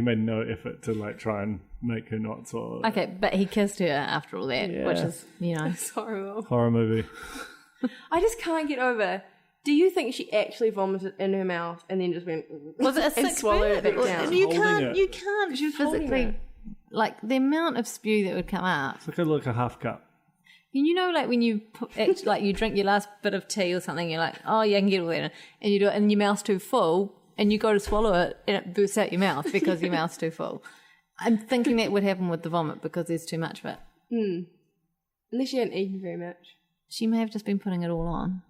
made no effort to like try and make her not swallow it. Okay, but he kissed her after all that, which is, It's horrible. Horror movie. I just can't get over. Do you think she actually vomited in her mouth and then just went was it a and sick swallowed burn? it down? You Holding can't She was holding physically it. like the amount of spew that would come out. It's like a half cup. You know, like when you like you drink your last bit of tea or something, you're like, oh yeah, I can get all that in. And you do it, and your mouth's too full, and you go to swallow it, and it bursts out your mouth because your mouth's too full. I'm thinking that would happen with the vomit because there's too much of it. Unless she hadn't eaten very much. She may have just been putting it all on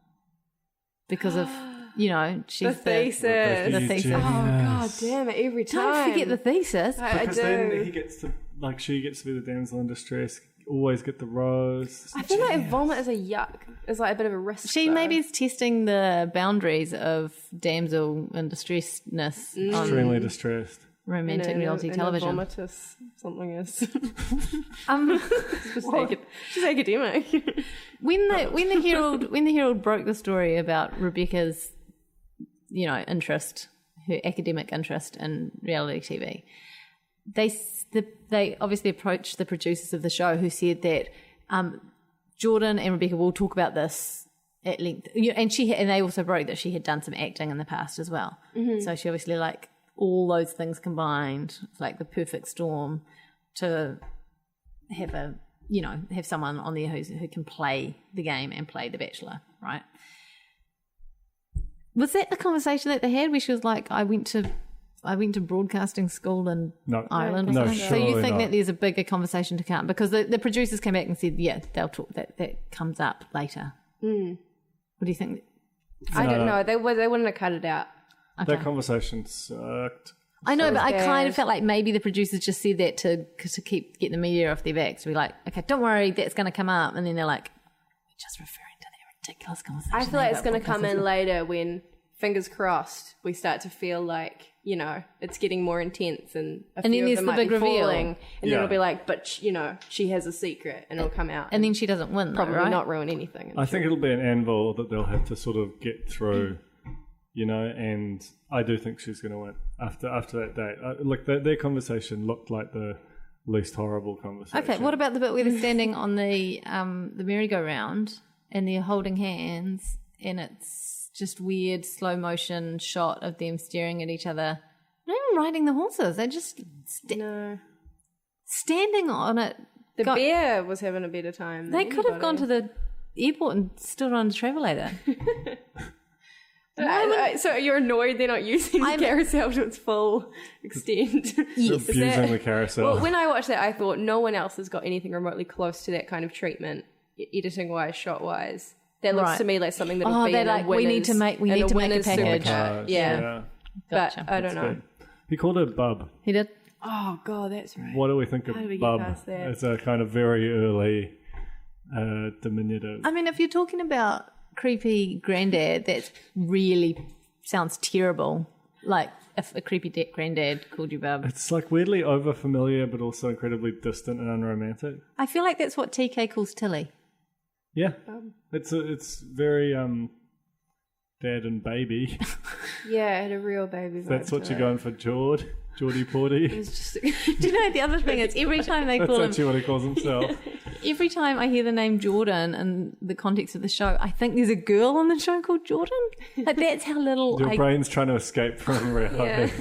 because of she's The thesis. the thesis. Oh, God damn it, every time. Don't forget the thesis. I Because do. then she gets to be the damsel in distress. Always get the rose. I feel like vomit is a yuck. It's like a bit of a risk. She though. maybe is testing the boundaries of damsel in distressedness on Extremely distressed. romantic reality in television. A vomitus something is. Well, She's academic. when the Herald broke the story about Rebecca's interest, her academic interest in reality TV, they obviously approached the producers of the show, who said that Jordan and Rebecca will talk about this at length, and they also broke that she had done some acting in the past as well. So she obviously like all those things combined, like the perfect storm to have someone on there who can play the game and play The Bachelor, right? Was that the conversation that they had where she was like, I went to broadcasting school in Ireland or No, something? So you surely think not. that there's a bigger conversation to come? Because the producers came back and said, yeah, they'll talk, that comes up later. What do you think? I don't know. They wouldn't have cut it out. That conversation sucked. I know, but I bad. kind of felt like maybe the producers just said that to get the media off their backs. To be like, okay, don't worry, that's going to come up. And then they're like, we're just referring to that ridiculous conversation. I feel like it's about going to come podcasting. in later when, fingers crossed, we start to feel like, it's getting more intense and a And few then of there's them the might big be reveal. falling, and then Yeah. it'll be like, but, she has a secret and it'll come out. And then she doesn't win, though, probably right? not ruin anything. I think it'll be an anvil that they'll have to sort of get through, and I do think she's going to win. after that date. Like their conversation looked like the least horrible conversation. Okay, what about the bit where they're standing on the merry-go-round and they're holding hands and it's just weird slow motion shot of them staring at each other? Not even riding the horses. They're just standing on it. The bear was having a better time. They could have gone to the airport and stood on a travelator. So you're annoyed they're not using the carousel to its full extent? Yes. Abusing the carousel. Well, when I watched that, I thought no one else has got anything remotely close to that kind of treatment, editing-wise, shot-wise. That looks to me like something that would be in a winners, we need to make a package. Yeah. Gotcha. But I don't know. He called her Bub. He did. Oh, God, that's right. What do we think of How do we get Bub? past that? It's a kind of very early diminutive. I mean, if you're talking about creepy granddad, that really sounds terrible. Like if a creepy granddad called you Bub. It's like weirdly over familiar, but also incredibly distant and unromantic. I feel like that's what TK calls Tilly. Yeah, it's very dad and baby. Yeah, I had a real baby. That's what you're going for, Geordie Porty. Do you know the other thing is every time they That's call him, actually what he calls himself. every time I hear the name Jordan in the context of the show, I think there's a girl on the show called Jordan. Like that's how little Your brain's trying to escape from reality.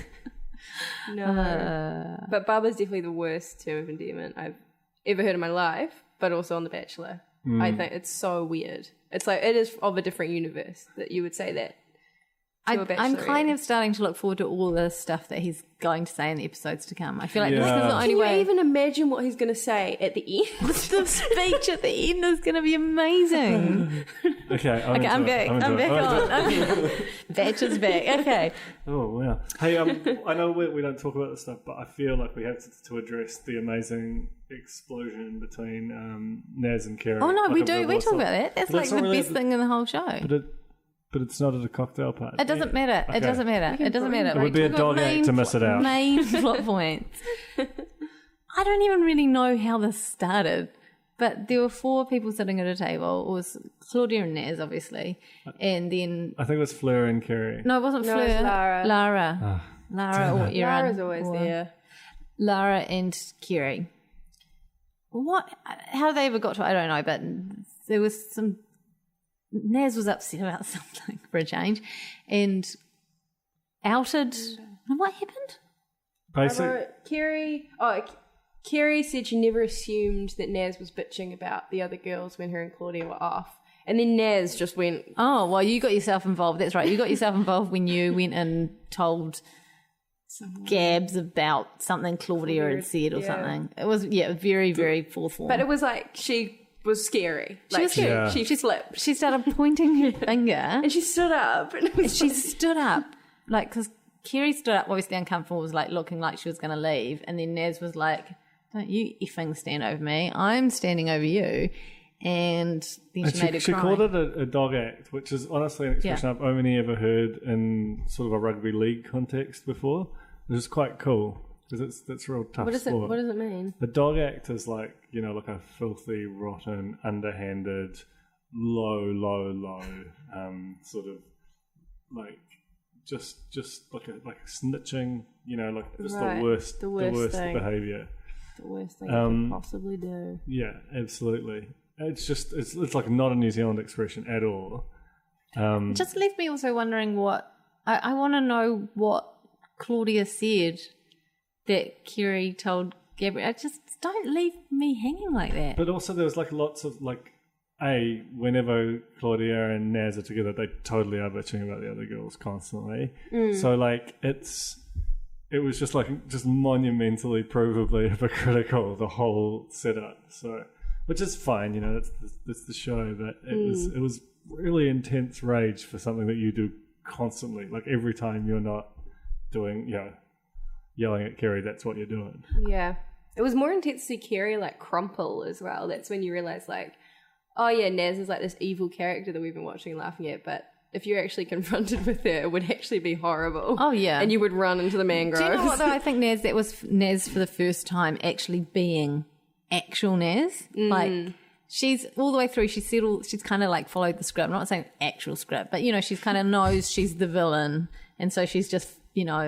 No. But Bubba's definitely the worst term of endearment I've ever heard in my life, but also on The Bachelor. I think it's so weird. It's like it is of a different universe that you would say that. I'm kind of starting to look forward to all the stuff that he's going to say in the episodes to come. I feel like this is Yeah. the only Can you way. even imagine what he's going to say at the end? The speech at the end is going to be amazing. Okay, I'm back. I'm back on. Okay. Batch is back. Okay. Oh wow! Hey, I know we don't talk about this stuff, but I feel like we have to address the amazing explosion between Naz and Kerry. Oh no, Like we a do. real We talk stuff. about that. That's But like it's the not really best thing in the whole show. But it's not at a cocktail party. It doesn't matter. Okay. It doesn't matter. It doesn't matter. It would be a Talk about dog act main to miss it out. Main plot points. I don't even really know how this started, but there were 4 people sitting at a table. It was Claudia and Naz, obviously, and then I think it was Fleur and Kerry. no, it wasn't No, Fleur. it's Lara. Lara or Erin. Lara's always or there. Lara and Kerry. What? How they ever got to? I don't know, but there was some. Naz was upset about something for a change, and outed. What happened? Basically, Kerry said she never assumed that Naz was bitching about the other girls when her and Claudia were off. And then Naz just went, Oh, well, you got yourself involved. That's right. You got yourself involved when you went and told Gabs about something Claudia had said or something. It was, very, very forthful. but it was like she was scary. She was scary. Yeah. She flipped. She started pointing her finger. And she stood up. And it was She stood up, like, because Kerry stood up, obviously uncomfortable, was like looking like she was going to leave. And then Naz was like, don't you effing stand over me. I'm standing over you. And then she made her she cry. called it a dog act, which is honestly an expression I've only ever heard in sort of a rugby league context before. Which is quite cool because that's real tough what does sport. it mean? The dog act is like, like a filthy, rotten, underhanded, low, sort of like just like a snitching, like just Right. the worst thing. behaviour. The worst thing you could possibly do. Yeah, absolutely. It's like not a New Zealand expression at all. It just left me also wondering what I want to know what Claudia said that Kerry told Gabrielle. Just don't leave me hanging like that. But also there was like lots of like, whenever Claudia and Naz are together, they totally are bitching about the other girls constantly. So like it was just monumentally, provably hypocritical, the whole setup. So, which is fine, that's the show. But it was really intense rage for something that you do constantly. Like every time you're not doing, yelling at Kerry, that's what you're doing. Yeah. It was more intense to see Kerry like crumple as well. That's when you realise like, oh yeah, Naz is like this evil character that we've been watching and laughing at, but if you're actually confronted with her, it would actually be horrible. Oh, yeah. And you would run into the mangroves. Do you know what though? I think Naz, that was Naz for the first time actually being actual Naz. Like she's all the way through, she's kind of like followed the script. I'm not saying actual script, but she's kind of knows she's the villain. And so she's just,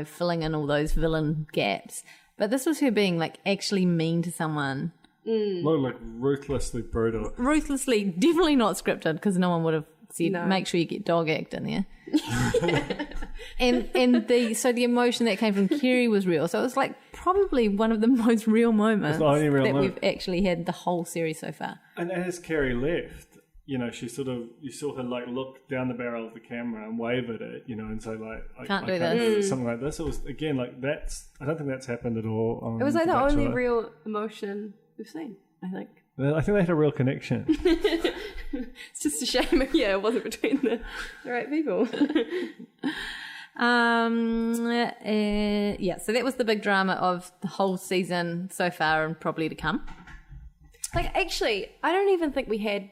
filling in all those villain gaps. But this was her being like actually mean to someone. Like ruthlessly brutal. Ruthlessly, definitely not scripted because no one would have said, make sure you get dog act in there. and the emotion that came from Kerry was real. So it was like probably one of the most real moments the only real moment we've actually had the whole series so far. And as Kerry left, she you saw her like look down the barrel of the camera and wave at it, and say like, Can't do do this. something like this. It was again like I don't think that's happened at all. On It was like the Bachelor. only real emotion we've seen, I think. I think they had a real connection. It's just a shame, it wasn't between the right people. So that was the big drama of the whole season so far and probably to come. Like, actually, I don't even think we had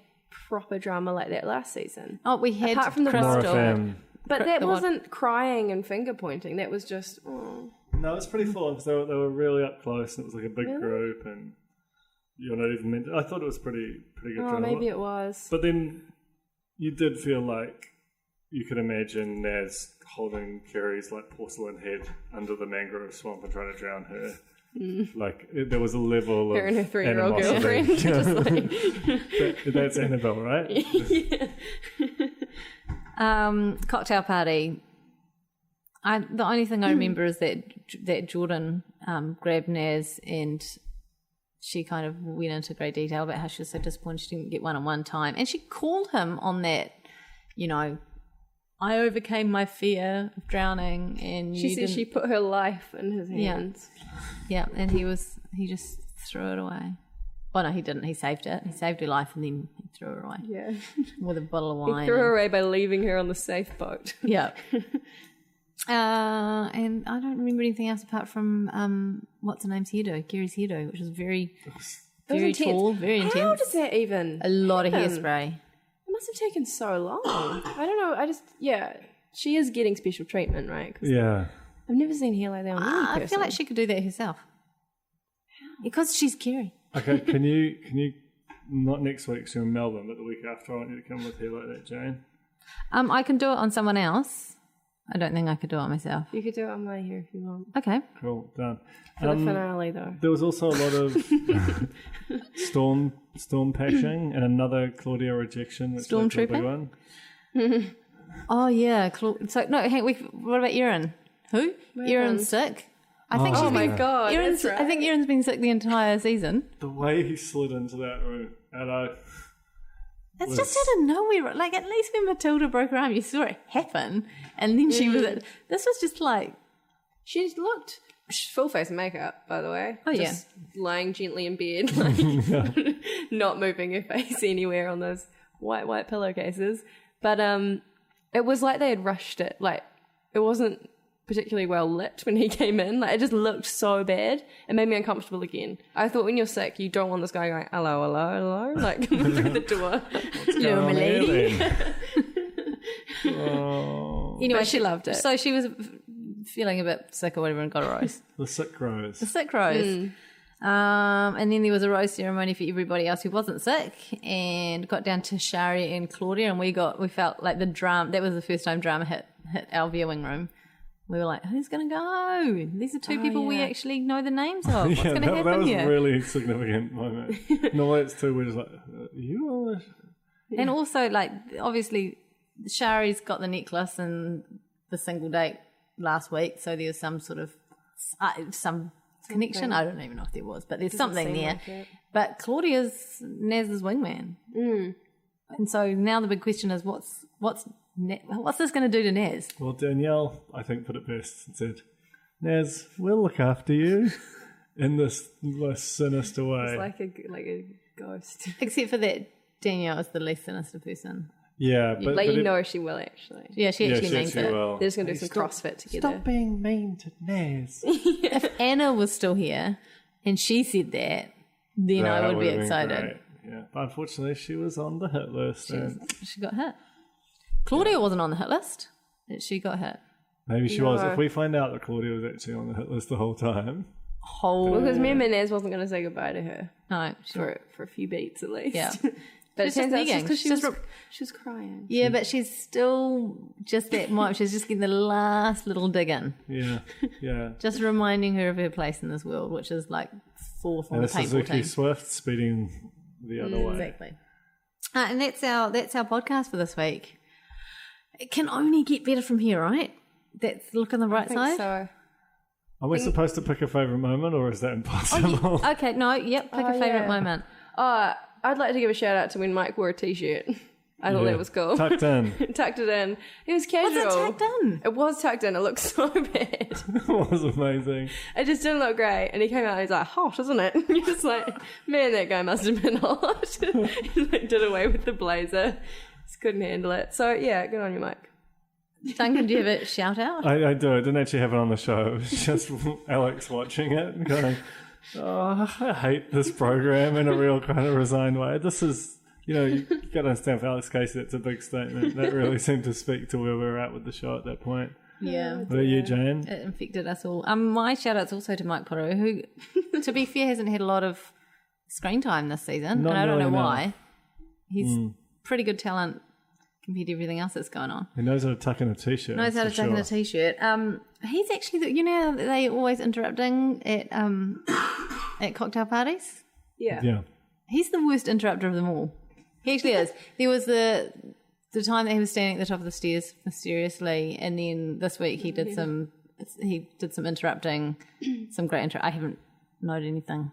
proper drama like that last season. Oh, we had Apart from the Crystal. More FM. But that the one- wasn't crying and finger pointing. That was just, oh. No, it's pretty full on because they were really up close and it was like a big Really? group and you're not even meant to, I thought it was pretty good Oh, drama. maybe it was. But then you did feel like you could imagine Naz holding Kerry's like porcelain head under the mangrove swamp and trying to drown her. Like there was a level Her of and her 3-year-old animosity. girlfriend. Just like, That's Annabelle, right? Cocktail party. The only thing I remember is that Jordan grabbed Naz and she kind of went into great detail about how she was so disappointed she didn't get one-on-one time. And she called him on that, I overcame my fear of drowning and she said she put her life in his hands. Yeah, and he just threw it away. Oh, no, he didn't. He saved it. He saved her life and then he threw her away. Yeah. With a bottle of wine. He threw her away by leaving her on the safe boat. Yeah. And I don't remember anything else apart from what's her name's hairdo, Kerry's hairdo, which was very intense. tall, very intense. How does that even A lot of happen? hairspray. It must have taken so long. I don't know. She is getting special treatment, right? 'Cause Yeah. I've never seen hair like that on any person. I feel like she could do that herself. Because she's Kerry. Okay, can you not next week, so in Melbourne, but the week after I want you to come with hair like that, Jane? I can do it on someone else. I don't think I could do it myself. You could do it on my hair if you want. Okay. Cool, done. For the finale, though. There was also a lot of storm pashing and another Claudia rejection, which led to a big Stormtrooper? one. Oh, yeah. What about Erin? Who? Erin's sick. I think she's Oh my been, god, Erin's, that's right. I think Erin's been sick the entire season. The way he slid into that room, and It's just out of nowhere. Like, at least when Matilda broke her arm, you saw it happen. And then she was... This was just like... She looked full face makeup, by the way. Oh, Just lying gently in bed, like not moving her face anywhere on those white pillowcases. But it was like they had rushed it. Like, it wasn't particularly well lit when he came in. Like, it just looked so bad. It made me uncomfortable again. I thought when you're sick, you don't want this guy going, hello, hello, hello, like through the door. Hello, my lady. Oh, Anyway, But she loved it. So she was feeling a bit sick or whatever and got a rose. the sick rose. The sick rose. And then there was a rose ceremony for everybody else who wasn't sick, and got down to Shari and Claudia, and we felt like the drama. That was the first time drama hit our viewing room. We were like, who's going to go? These are two people we actually know the names of. What's going to happen that was here? a really significant moment. No, it's two. We're just like, you all this? And also, like, obviously, Shari's got the necklace and the single date last week, so there's some sort of some connection. I don't even know if there was, but there's something there. Like it. But Claudia's Naz's wingman, and so now the big question is, what's this going to do to Naz? Well, Danielle, I think, put it best and said, Naz, we'll look after you in this less sinister way. It's like a ghost. Except for that, Danielle is the least sinister person. Yeah, but Like, but you it- know she will, actually. Yeah, she actually means actually it. will. They're just going to do some CrossFit together. Stop being mean to Naz. If Anna was still here and she said that, then I That would be would've been excited. great. Yeah, but unfortunately, she was on the hit list. and She got hit. Claudia wasn't on the hit list. She got hit. maybe she was. No. If we find out that Claudia was actually on the hit list the whole time, Whole Because remember, Naz wasn't going to say goodbye to her no, sure. for a few beats at least. Yeah. But She's it turns just out it's just negging. because She's just she was crying. Yeah, but she's still just that much. She's just getting the last little dig in. Yeah. Just reminding her of her place in this world, which is like fourth on And the a paintball Suzuki team. Swift speeding the other way. Exactly. And that's our podcast for this week. It can only get better from here, right? That's look on the right I think side. so. Are we supposed to pick a favourite moment, or is that impossible? Okay, no, yep. Pick a favorite moment. I'd like to give a shout out to when Mike wore a t-shirt. I thought that was cool. Tucked in. Tucked it in. It was casual. Was it tucked in? It was tucked in. It looked so bad. It was amazing. It just didn't look great. And he came out and he's like, hot, isn't it? And you're just like, man, that guy must have been hot. He like, did away with the blazer. Just couldn't handle it. So, yeah, good on you, Mike. Duncan, do you have a shout out? I do. I didn't actually have it on the show. It was just Alex watching it and going, oh, I hate this program in a real kind of resigned way. This is, you got to understand for Alex Casey, it's a big statement. That really seemed to speak to where we were at with the show at that point. Yeah. What about you, Jane? It infected us all. My shout out's also to Mike Potter, who, to be fair, hasn't had a lot of screen time this season. Not and I don't know really, no. why. He's pretty good talent compared to everything else that's going on. He knows how to tuck in a t-shirt. Knows how to tuck in a t-shirt. He's actually, they always interrupting at cocktail parties? Yeah. He's the worst interrupter of them all. He actually is. There was the time that he was standing at the top of the stairs mysteriously, and then this week he did some interrupting, some great I haven't noted anything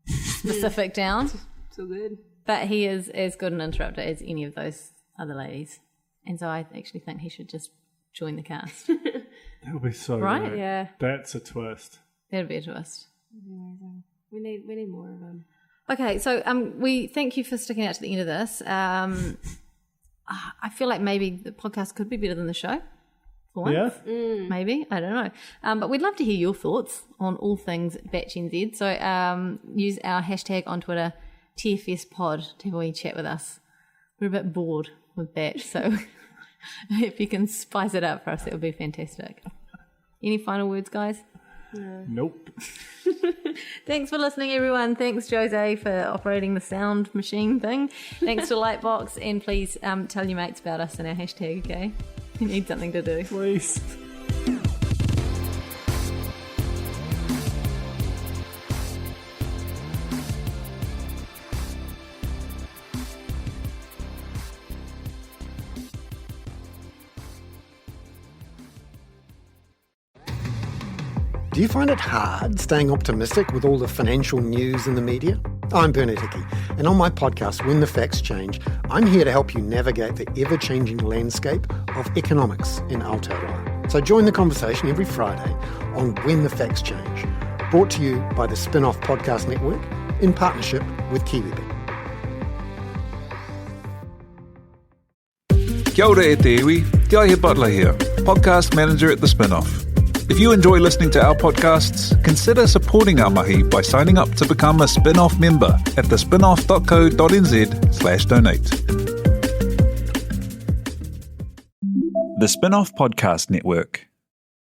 specific down. So good. But he is as good an interrupter as any of those other ladies. And so I actually think he should just join the cast. That would be so Right? great. Yeah. That's a twist. That'd be a twist. Amazing. We need more of them. Okay, so we thank you for sticking out to the end of this. I feel like maybe the podcast could be better than the show. For once. Yeah? Maybe, I don't know. But we'd love to hear your thoughts on all things Batch NZ. So use our hashtag on Twitter, TFSPod, to have a wee chat with us. We're a bit bored with Batch, so if you can spice it up for us, that would be fantastic. Any final words, guys? Nope. Thanks for listening, everyone. Thanks, Jose, for operating the sound machine thing. Thanks to Lightbox, and please tell your mates about us and our hashtag, okay? You need something to do. Please. Do you find it hard staying optimistic with all the financial news in the media? I'm Bernard Hickey, and on my podcast, When the Facts Change, I'm here to help you navigate the ever-changing landscape of economics in Aotearoa. So join the conversation every Friday on When the Facts Change, brought to you by the Spin-Off Podcast Network in partnership with KiwiBet. Kia ora e te iwi, Te Aihe Butler here, podcast manager at The Spin-Off. If you enjoy listening to our podcasts, consider supporting our mahi by signing up to become a Spin-Off member at thespinoff.co.nz/donate. The Spin-Off Podcast Network.